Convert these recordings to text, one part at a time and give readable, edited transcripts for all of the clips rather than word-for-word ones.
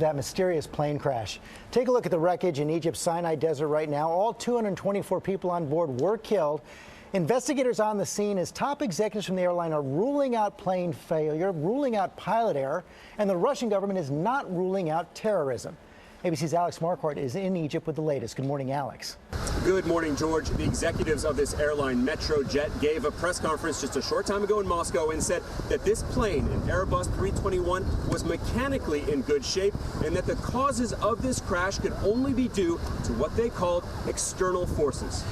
That mysterious plane crash. Take a look at the wreckage in Egypt's Sinai Desert right now. All 224 people on board were killed. Investigators on the scene as top executives from the airline are ruling out plane failure, ruling out pilot error, and the Russian government is not ruling out terrorism. ABC's Alex Marquardt is in Egypt with the latest. Good morning, Alex. Good morning, George. The executives of this airline, Metrojet, gave a press conference just a short time ago in Moscow and said that this plane, an Airbus 321, was mechanically in good shape and that the causes of this crash could only be due to what they called external forces.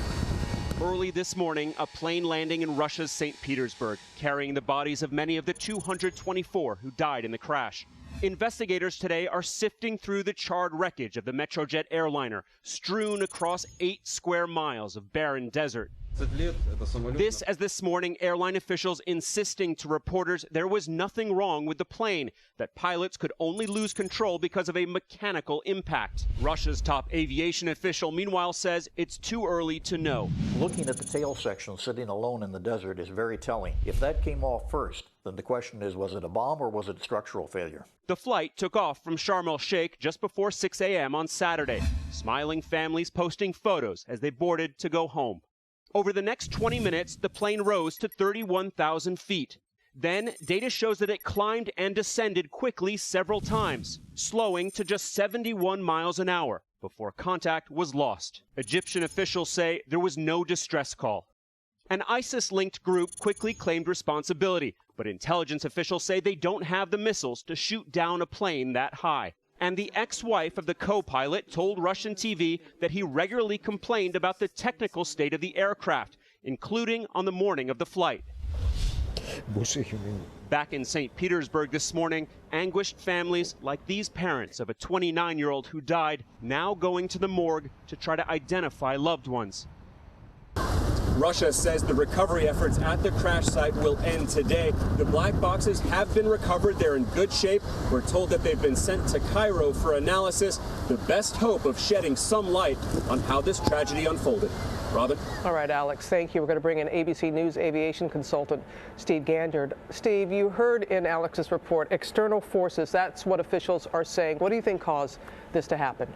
Early this morning, a plane landing in Russia's St. Petersburg, carrying the bodies of many of the 224 who died in the crash. Investigators today are sifting through the charred wreckage of the Metrojet airliner, strewn across 8 square miles of barren desert. This as this morning, airline officials insisting to reporters there was nothing wrong with the plane, that pilots could only lose control because of a mechanical impact. Russia's top aviation official, meanwhile, says it's too early to know. Looking at the tail section sitting alone in the desert is very telling. If that came off first, then the question is, was it a bomb or was it structural failure? The flight took off from Sharm el-Sheikh just before 6 a.m. on Saturday, smiling families posting photos as they boarded to go home. Over the next 20 minutes, the plane rose to 31,000 feet. Then, data shows that it climbed and descended quickly several times, slowing to just 71 miles an hour before contact was lost. Egyptian officials say there was no distress call. An ISIS-linked group quickly claimed responsibility, but intelligence officials say they don't have the missiles to shoot down a plane that high. And the ex-wife of the co-pilot told Russian TV that he regularly complained about the technical state of the aircraft, including on the morning of the flight. Back in St. Petersburg this morning, anguished families like these parents of a 29-year-old who died, now going to the morgue to try to identify loved ones. Russia says the recovery efforts at the crash site will end today. The black boxes have been recovered. They're in good shape. We're told that they've been sent to Cairo for analysis. The best hope of shedding some light on how this tragedy unfolded. Robin? All right, Alex, thank you. We're going to bring in ABC News aviation consultant Steve Gandard. Steve, you heard in Alex's report external forces. That's what officials are saying. What do you think caused this to happen?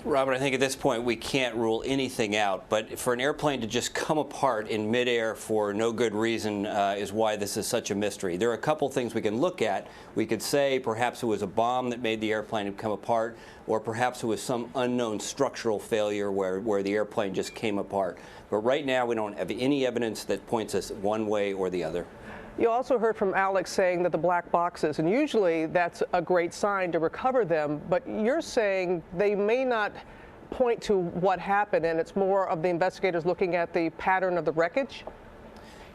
Robert, I think at this point we can't rule anything out, but for an airplane to just come apart in midair for no good reason is why this is such a mystery. There are a couple things we can look at. We could say perhaps it was a bomb that made the airplane come apart, or perhaps it was some unknown structural failure where the airplane just came apart. But right now we don't have any evidence that points us one way or the other. You also heard from Alex saying that the black boxes, and usually that's a great sign to recover them, but you're saying they may not point to what happened, and it's more of the investigators looking at the pattern of the wreckage?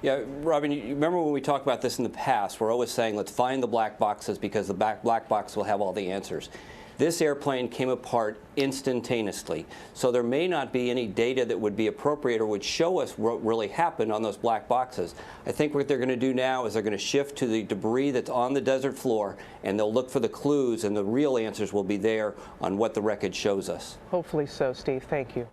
Yeah, Robin, you remember when we talked about this in the past, we're always saying let's find the black boxes because the black box will have all the answers. This airplane came apart instantaneously, so there may not be any data that would be appropriate or would show us what really happened on those black boxes. I think what they're going to do now is they're going to shift to the debris that's on the desert floor, and they'll look for the clues, and the real answers will be there on what the wreckage shows us. Hopefully so, Steve. Thank you.